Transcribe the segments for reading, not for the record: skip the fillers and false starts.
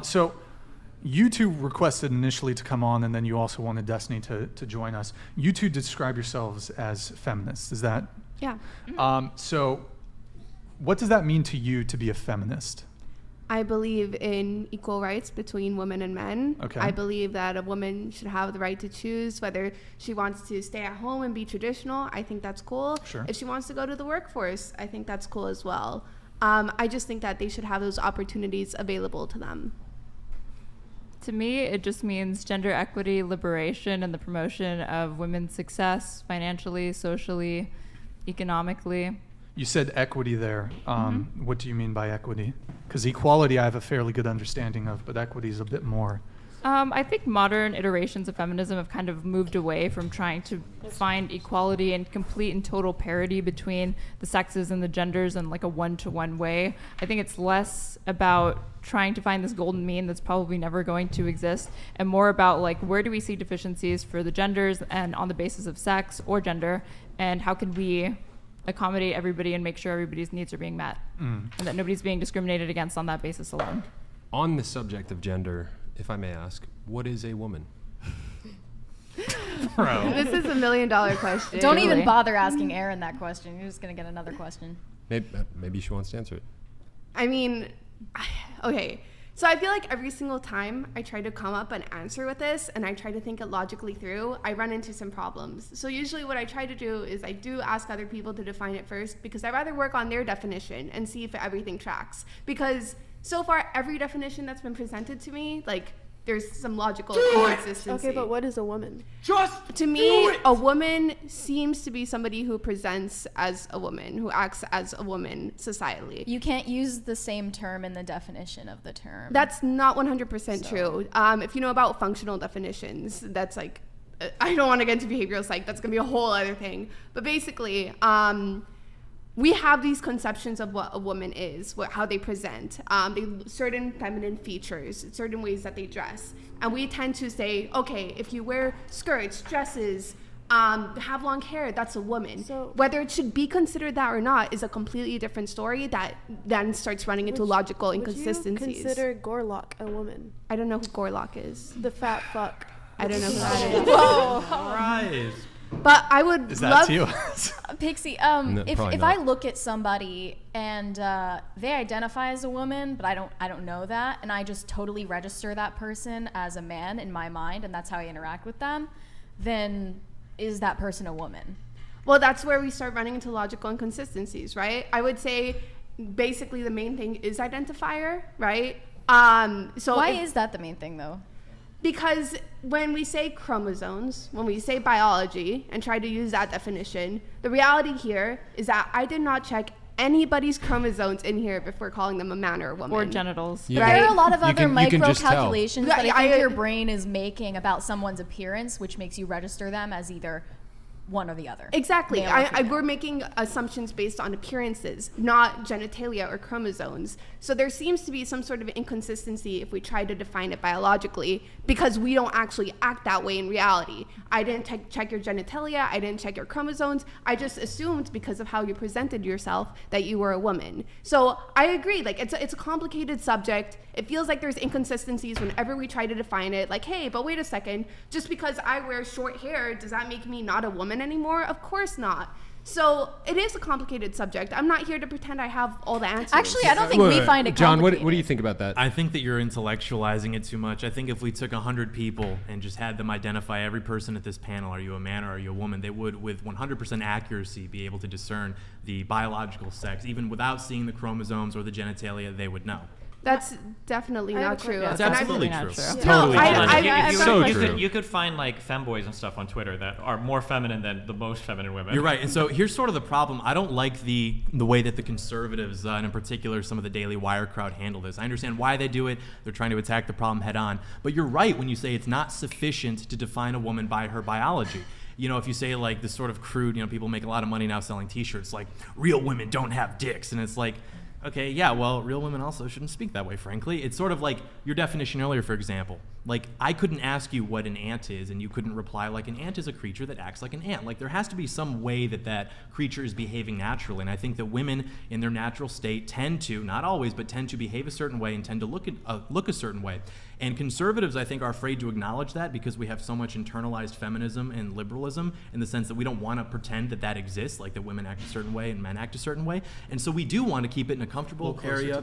So you two requested initially to come on, and then you also wanted Destiny to join us. You two describe yourselves as feminists. Is that? Yeah. So what does that mean to you to be a feminist? I believe in equal rights between women and men. Okay. I believe that a woman should have the right to choose whether she wants to stay at home and be traditional. I think that's cool. Sure. If she wants to go to the workforce, I think that's cool as well. I just think that they should have those opportunities available to them. To me, it just means gender equity, liberation, and the promotion of women's success financially, socially, economically. You said equity there. What do you mean by equity? Because equality I have a fairly good understanding of, but equity is a bit more. I think modern iterations of feminism have kind of moved away from trying to find equality and complete and total parity between the sexes and the genders in like a one-to-one way. I think it's less about trying to find this golden mean that's probably never going to exist, and more about like where do we see deficiencies for the genders and on the basis of sex or gender, and how can we accommodate everybody and make sure everybody's needs are being met, and that nobody's being discriminated against on that basis alone. On the subject of gender, if I may ask, what is a woman? Bro. This is $1 million question. Don't even bother asking Aaron that question. You're just going to get another question. Maybe she wants to answer it. I mean, okay. So I feel like every single time I try to come up and answer with this and I try to think it logically through, I run into some problems. So usually what I try to do is I do ask other people to define it first, because I'd rather work on their definition and see if everything tracks. Because so far, every definition that's been presented to me, like, there's some logical consistency. Okay, but what is a woman? To me, a woman seems to be somebody who presents as a woman, who acts as a woman societally. You can't use the same term in the definition of the term. That's not 100% true. If you know about functional definitions, that's like, I don't want to get into behavioral psych, that's going to be a whole other thing. But basically, we have these conceptions of what a woman is, how they present, certain feminine features, certain ways that they dress. And we tend to say, okay, if you wear skirts, dresses, have long hair, that's a woman. So, whether it should be considered that or not is a completely different story that then starts running into logical inconsistencies. Would you consider Gorlock a woman? I don't know who Gorlock is. The fat fuck. I don't know who that is. Whoa. Right. But I would Is love... that you? Pixie, No, if probably I not. look at somebody and they identify as a woman, but I don't know that, and I just totally register that person as a man in my mind, and that's how I interact with them, then is that person a woman? Well, that's where we start running into logical inconsistencies, right? I would say basically the main thing is identifier, right? So Why is that the main thing, though? Because when we say chromosomes, when we say biology and try to use that definition, the reality here is that I did not check anybody's chromosomes in here before calling them a man or a woman. Or genitals. Yeah. But there are a lot of You other can micro just tell. calculations that I I- think your brain is making about someone's appearance, which makes you register them as either one or the other. Exactly. Male or female. We're making assumptions based on appearances, not genitalia or chromosomes. So there seems to be some sort of inconsistency if we try to define it biologically, because we don't actually act that way in reality. I didn't check your genitalia. I didn't check your chromosomes. I just assumed because of how you presented yourself that you were a woman. So I agree. Like, it's a complicated subject. It feels like there's inconsistencies whenever we try to define it. Like, hey, but wait a second. Just because I wear short hair, does that make me not a woman anymore? Of course not. So it is a complicated subject. I'm not here to pretend I have all the answers. Actually, I don't think we find it John, complicated. what do you think about that? I think that you're intellectualizing it too much. I think if we took 100 people and just had them identify every person at this panel, are you a man or are you a woman, they would, with 100% accuracy, be able to discern the biological sex. Even without seeing the chromosomes or the genitalia, they would know. That's definitely I have not a true. question. That's And absolutely not true. true. It's No, totally I- true. I- You So could- true. You could find like femboys and stuff on Twitter that are more feminine than the most feminine women. You're right. And so here's sort of the problem. I don't like the way that the conservatives, and in particular some of the Daily Wire crowd, handle this. I understand why they do it. They're trying to attack the problem head on. But you're right when you say it's not sufficient to define a woman by her biology. You know, if you say like this sort of crude, people make a lot of money now selling T-shirts like real women don't have dicks, and it's like, Okay, yeah, well, real women also shouldn't speak that way, frankly. It's sort of like your definition earlier, for example. Like, I couldn't ask you what an ant is, and you couldn't reply, like, an ant is a creature that acts like an ant. Like, there has to be some way that that creature is behaving naturally. And I think that women in their natural state tend to, not always, but tend to behave a certain way and tend to look a certain way. And conservatives, I think, are afraid to acknowledge that because we have so much internalized feminism and liberalism in the sense that we don't want to pretend that that exists, like that women act a certain way and men act a certain way. And so we do want to keep it in a comfortable area,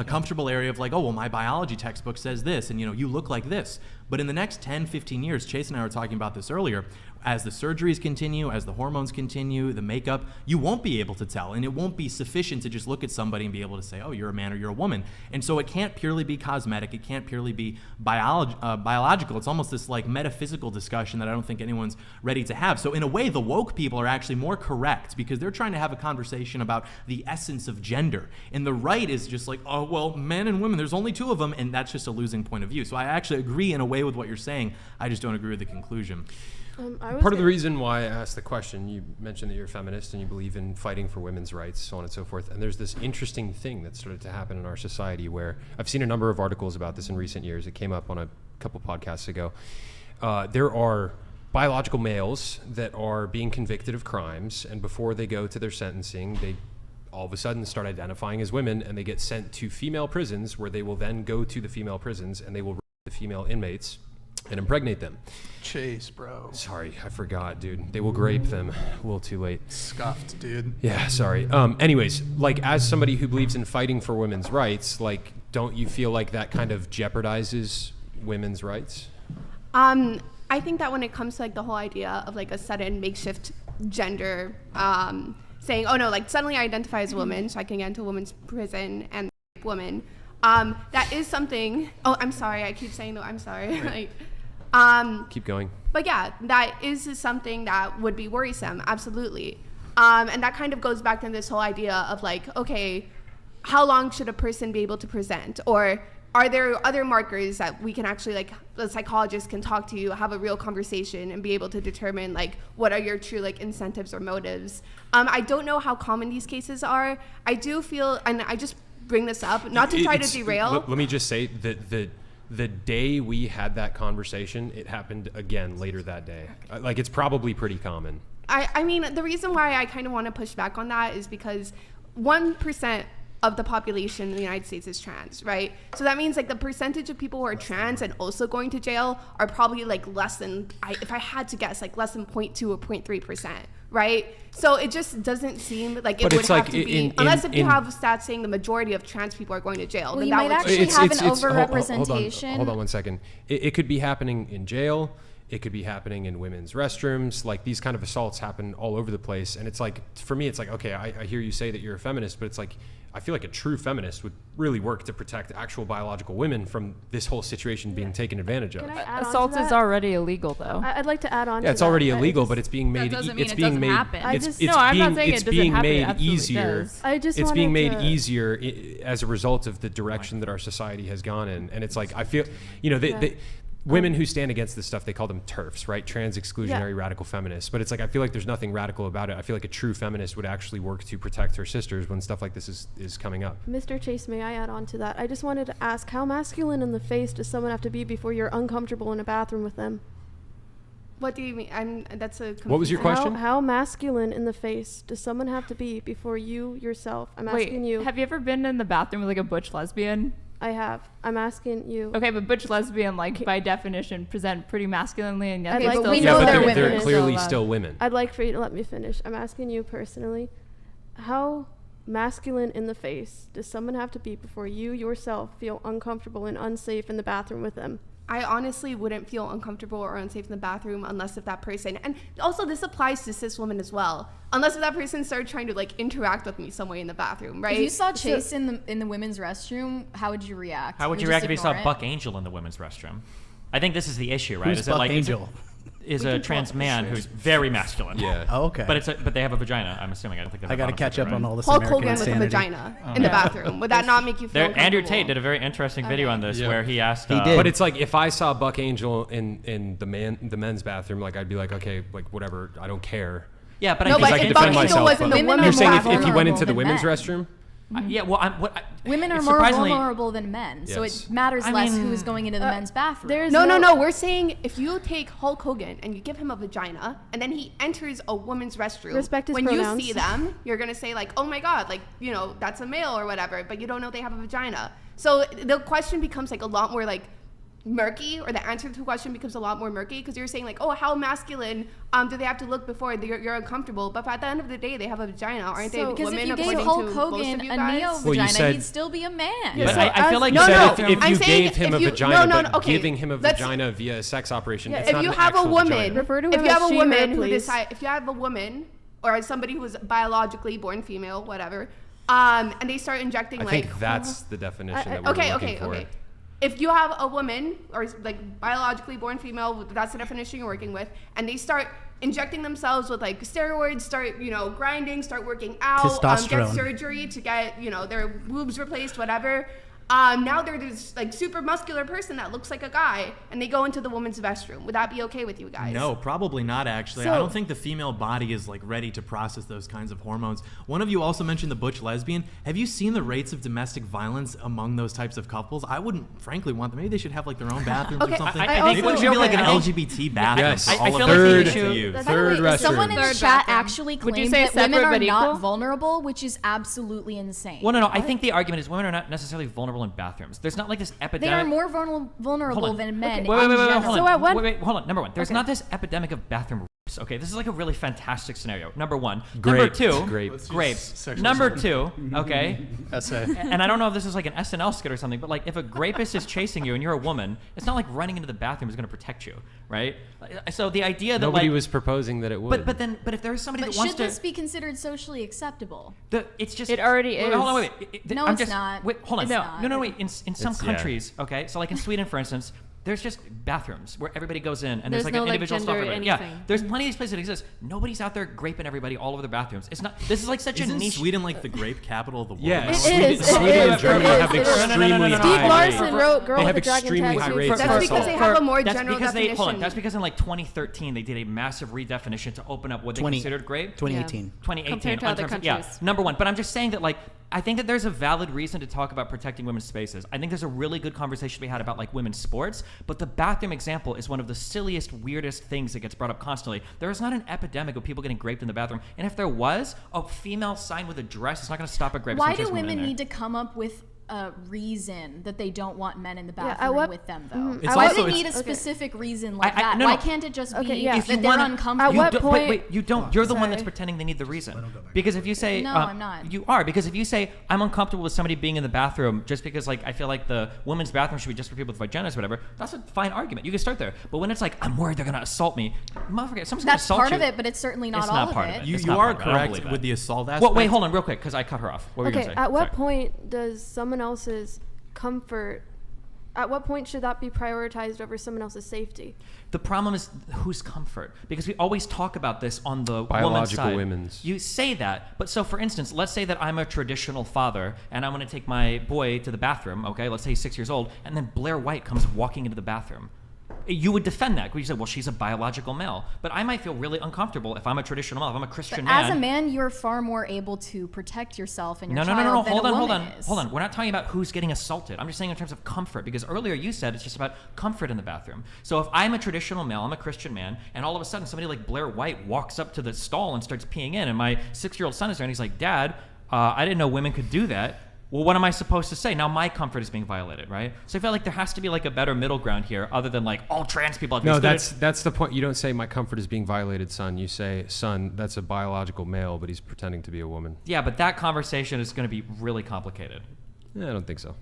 comfortable area of like, oh, well, my biology textbook says this, and you look like this. But in the next 10, 15 years, Chase and I were talking about this earlier, as the surgeries continue, as the hormones continue, the makeup, you won't be able to tell. And it won't be sufficient to just look at somebody and be able to say, oh, you're a man or you're a woman. And so it can't purely be cosmetic. It can't purely be biological. It's almost this like metaphysical discussion that I don't think anyone's ready to have. So in a way, the woke people are actually more correct because they're trying to have a conversation about the essence of gender. And the right is just like, oh, well, men and women, there's only two of them. And that's just a losing point of view. So I actually agree in a way with what you're saying. I just don't agree with the conclusion. Part of the reason why I asked the question, you mentioned that you're a feminist and you believe in fighting for women's rights, so on and so forth. And there's this interesting thing that started to happen in our society where I've seen a number of articles about this in recent years. It came up on a couple podcasts ago. There are biological males that are being convicted of crimes, and before they go to their sentencing, they all of a sudden start identifying as women, and they get sent to female prisons where they will then go to the female prisons and they will rape the female inmates and impregnate them. Chase, bro. Sorry, I forgot, dude. They will grape them. A little too late. Scuffed, dude. Yeah, sorry. Anyways, like as somebody who believes in fighting for women's rights, like don't you feel like that kind of jeopardizes women's rights? I think that when it comes to like the whole idea of like a sudden makeshift gender, saying, oh no, like suddenly I identify as a woman, so I can get into a women's prison and woman. That is something. Oh, I'm sorry. I keep saying though. I'm sorry. Keep going. But yeah, that is something that would be worrisome. Absolutely. And that kind of goes back to this whole idea of like, okay, how long should a person be able to present, or are there other markers that we can actually like the psychologist can talk to you, have a real conversation, and be able to determine like what are your true like incentives or motives. I don't know how common these cases are. I do feel, and I just bring this up not to try to derail. Let me just say that the day we had that conversation, it happened again later that day. Like it's probably pretty common. I mean, the reason why I kind of want to push back on that is because 1% of the population in the United States is trans, right? So that means like the percentage of people who are trans and also going to jail are probably like less than, if I had to guess, like less than 0.2 or 0.3%, right? So it just doesn't seem like it would have to be, unless if you have stats saying the majority of trans people are going to jail. Well, then you that might would actually have an overrepresentation. Hold on 1 second. It could be happening in jail. It could be happening in women's restrooms. Like these kind of assaults happen all over the place. And it's like, for me, it's like, okay, I hear you say that you're a feminist, but it's like, I feel like a true feminist would really work to protect actual biological women from this whole situation being taken advantage of. Assault is already illegal, though. I'd like to add on to that. Yeah, it's already illegal, but it's being made. That doesn't mean it's it being doesn't made. happen. It's being made easier. It's being made to... easier as a result of the direction that our society has gone in, and it's like I feel, they women who stand against this stuff, they call them TERFs, right? Trans exclusionary radical feminists. But it's like, I feel like there's nothing radical about it. I feel like a true feminist would actually work to protect her sisters when stuff like this is coming up. Mr. Chase, may I add on to that? I just wanted to ask, how masculine in the face does someone have to be before you're uncomfortable in a bathroom with them? What do you mean? That's a. What was your question? How masculine in the face does someone have to be before you yourself? I'm asking you. Have you ever been in the bathroom with like a butch lesbian? I have. I'm asking you. Okay, but butch lesbian, like by definition, present pretty masculinely, and yet I'd they're like- still we Yeah, know but they're they're women. clearly still women. I'd like for you to let me finish. I'm asking you personally, how masculine in the face does someone have to be before you yourself feel uncomfortable and unsafe in the bathroom with them? I honestly wouldn't feel uncomfortable or unsafe in the bathroom unless if that person, and also this applies to cis women as well, unless if that person started trying to like interact with me some way in the bathroom, right? If you saw Chase in the women's restroom, how would you react? How would you just react if you saw ignore it? Buck Angel in the women's restroom? I think this is the issue, right? Who's is Buck it like Angel? Is a trans man who's very masculine. Yeah. Oh, okay. But they have a vagina. I'm assuming. I don't think they have I a got to bottom catch section, up on right? all this Hulk American Hogan with a insanity. vagina in the bathroom. Would that not make you feel uncomfortable? Andrew Tate did a very interesting video on this where he asked. He did. But it's like if I saw Buck Angel in the men's bathroom, like I'd be like, okay, like whatever, I don't care. Yeah, but No, I but think if defend Buck Angel myself, was in the Women women's You're saying more if you went bathroom, into the than women's men. restroom? Yeah, well, Women are it's more surprisingly- vulnerable than men, so Yes. it matters I less mean, who's going into the men's bathroom. There's No. We're saying if you take Hulk Hogan and you give him a vagina, and then he enters a woman's restroom, Respect his when pronouns. you see them, you're gonna say like, "Oh my God, like that's a male or whatever," but you don't know they have a vagina. So the question becomes like a lot more like murky, or the answer to the question becomes a lot more murky, because you're saying like, oh, how masculine do they have to look before you're uncomfortable? But at the end of the day, they have a vagina, aren't they? So- Because Women, if you gave according Hulk to most Hogan of you a guys? neo Well, you vagina, said- he'd still be a man. Yeah. So But I feel as- like No, you said no, if I'm you saying gave him if a you- vagina, no, but okay, giving him a let's- vagina via a sex operation, Yeah, it's if not you an have a actual woman, vagina. Refer to if him you as have a she, woman her, who please. decide, if you have a woman or somebody who's biologically born female, whatever, and they start injecting I like think that's the definition that we're okay, looking for. okay. If you have a woman or like biologically born female, that's the definition you're working with, and they start injecting themselves with like steroids, start grinding, start working out, get Testosterone. surgery to get their boobs replaced, whatever. Now they're this like super muscular person that looks like a guy, and they go into the woman's restroom. Would that be okay with you guys? No, probably not actually. So- I don't think the female body is like ready to process those kinds of hormones. One of you also mentioned the butch lesbian. Have you seen the rates of domestic violence among those types of couples? I wouldn't frankly want them. Maybe they should have like their own bathrooms Okay, or something. I Maybe think it should be like an I think- LGBT bathroom. Yes. for I all feel of like the them issue- to use. Third restroom. Someone in the Third chat bathroom. actually Would you claimed say that women separate are but not equal? vulnerable, which is absolutely insane. Well, no. I think the argument is women are not necessarily vulnerable in bathrooms. There's not like this They epidemic. are more vulnerable Hold on. than men. Wait, in general. hold So on. at what- Wait, hold on. Number one, there's Okay. not this epidemic of bathroom rapes. Okay, this is like a really fantastic scenario. Number one. Grape. Number two. Grape. Let's use Grapes. sexual Number assault. two. Okay. Essay. And I don't know if this is like an SNL skit or something, but like if a rapist is chasing you and you're a woman, it's not like running into the bathroom is going to protect you, right? So the idea that Nobody like, was proposing that it would. but if there's somebody But that wants should to, this be considered socially acceptable? it's just It already wait, Hold on, is. wait. No, I'm it's just, not. Wait, hold on. It's not. No. Wait. In some It's- yeah. countries, okay. So like in Sweden, for instance, there's just bathrooms where everybody goes in and there's like no, an like, individual spot for gender everybody. Yeah, anything. there's plenty of these places that exist. Nobody's out there graping everybody all over the bathrooms. It's not. This is like such a Isn't niche. Sweden like the grape capital of the world? yeah, It Sweden, is, it Sweden is, and Germany it have is. extremely No, no, no, no, no. Steve high Larson rates. wrote "Girl They with have the Dragon extremely high Tattoo." rates. That's for because assault. they have a more That's general because definition. Hold on. That's because in like 2013 they did a massive redefinition to open up what they 20 considered grape. 2018. 2018 Compared to in other terms of- yeah, countries. number one. But I'm just saying that like I think that there's a valid reason to talk about protecting women's spaces. I think there's a really good conversation to be had about like women's sports, but the bathroom example is one of the silliest, weirdest things that gets brought up constantly. There is not an epidemic of people getting raped in the bathroom, and if there was, a female sign with a dress is not going to stop a rape. Why do women need to come up with a reason that they don't want men in the Yeah, at bathroom what- with them, though? Mhm. It's Why also- do they need a it's- specific reason like that? no, Why no. can't it just be Okay, yeah. If you that they're wanna- uncomfortable? At what don't- point- Wait, you don't. You're the one that's Sorry. pretending they need the reason. Because if you say, No, I'm not. You are, because if you say I'm uncomfortable with somebody being in the bathroom just because like I feel like the women's bathroom should be just for people with vaginas or whatever, that's a fine argument. You can start there. But when it's like I'm worried they're gonna assault me, motherfucker, someone's gonna That's assault part you. of it, but it's certainly not It's all not of part it. of it. You, It's you not are part of it. I don't correct believe with that. the assault aspect. Well, wait, hold on, real quick, because I cut her off. What were you Okay, gonna say? at what Sorry. point does someone else's comfort? At what point should that be prioritized over someone else's safety? The problem is whose comfort, because we always talk about this on the woman's Biological side. women's. You say that, but so for instance, let's say that I'm a traditional father and I want to take my boy to the bathroom. Okay, let's say he's 6 years old, and then Blair White comes walking into the bathroom. You would defend that because you said, well, she's a biological male. But I might feel really uncomfortable if I'm a traditional male, if I'm a Christian But man. as a man, you're far more able to protect yourself and your No, child no. than Hold a on, woman is. hold on. We're not talking about who's getting assaulted. I'm just saying in terms of comfort, because earlier you said it's just about comfort in the bathroom. So if I'm a traditional male, I'm a Christian man, and all of a sudden somebody like Blair White walks up to the stall and starts peeing in, and my 6-year-old son is there, and he's like, Dad, I didn't know women could do that. Well, what am I supposed to say? Now my comfort is being violated, right? So I feel like there has to be like a better middle ground here, other than like all trans people have No, these that's the point. You don't say my comfort is being violated, son. You say, son, that's a biological male, but he's pretending to be a woman. Yeah, but that conversation is going to be really complicated. Yeah, I don't think so.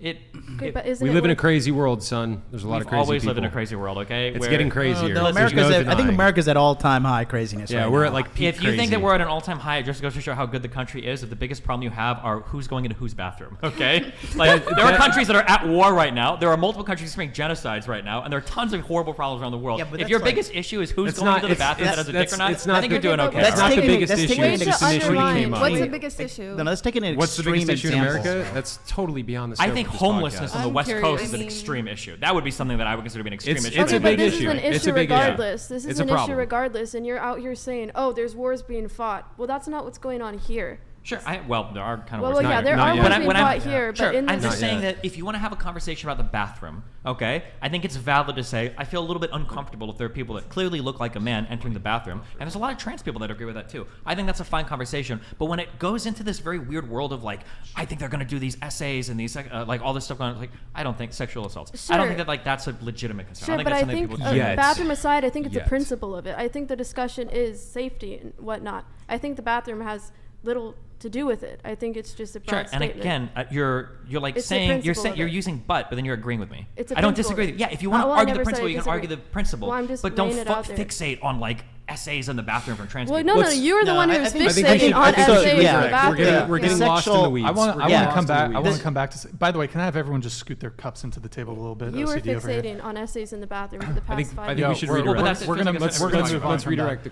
Okay, but isn't We it live in a worth- crazy world, son. There's a lot We've of crazy always people. lived in a crazy world, okay? It's Where- getting crazier. No, There's America's no at, I think denying. America's at all-time high craziness. Yeah, right we're now. at like peak If you think crazy. that we're at an all-time high, it just goes to show how good the country is. That the biggest problem you have are who's going into whose bathroom. Okay, like there are countries that are at war right now. There are multiple countries experiencing genocides right now, and there are tons of horrible problems around the world. Yeah, but If that's your like- biggest issue is who's It's going not- into the it's- bathroom that has a dick that's- or not, it's not I think the- you're doing okay. That's That's not the taking- biggest that's issue. taking It's an just an issue extreme- that came up. What's the biggest issue? No, let's take an What's the extreme biggest issue in example. America? That's totally beyond the I scope think of this homelessness podcast. on the I'm West curious. Coast is I an mean- extreme issue. That would be something that I would consider to be an extreme It's- issue. it's a Okay, big but this issue. is an It's issue a big issue. regardless. This is It's a an issue problem. regardless, and you're out here saying, "Oh, there's wars being fought." Well, that's not what's going on here. Sure. Well, there are kind of Well, words. yeah, Not there yet. are Not words yet. being When I'm- taught here, Sure, but in I'm this, just Not saying yet. that if you want to have a conversation about the bathroom, okay, I think it's valid to say I feel a little bit uncomfortable if there are people that clearly look like a man entering the bathroom, and there's a lot of trans people that agree with that too. I think that's a fine conversation, but when it goes into this very weird world of like, I think they're going to do these essays and these like all this stuff going on, like I don't think sexual assaults. I don't Sure. think that like that's a legitimate concern. sure, I think but that's I something think people Yet. bathroom aside, I think it's Yet. a principle of it. I think the discussion is safety and whatnot. I think the bathroom has little to do with it. I think it's just a broad Sure, and statement. again, you're like It's the saying principle of you're it. using but then you're agreeing with me. It's a I don't principle disagree. of With it. you. Yeah, if you want to Well, I argue the never said principle, I you can argue the disagree. principle. Well, I'm just but don't laying it out there. fixate on like essays in the bathroom from trans Well, people. no, you were the No, one who I was think- I think we fixating should- on I think we should essays in redirect. the We're bathroom. We're getting Yeah. lost in the Sexual- weeds. I want We're to getting Yeah. come lost in the back. I want weeds. to come back to. By the way, can I have everyone just scoot their cups into the table a little bit? You were OCD over here. fixating on essays in the bathroom for the I think past 5 I think years. we should we're, redirect. we're, that's- we're gonna let's- we're gonna let's move on from redirect that.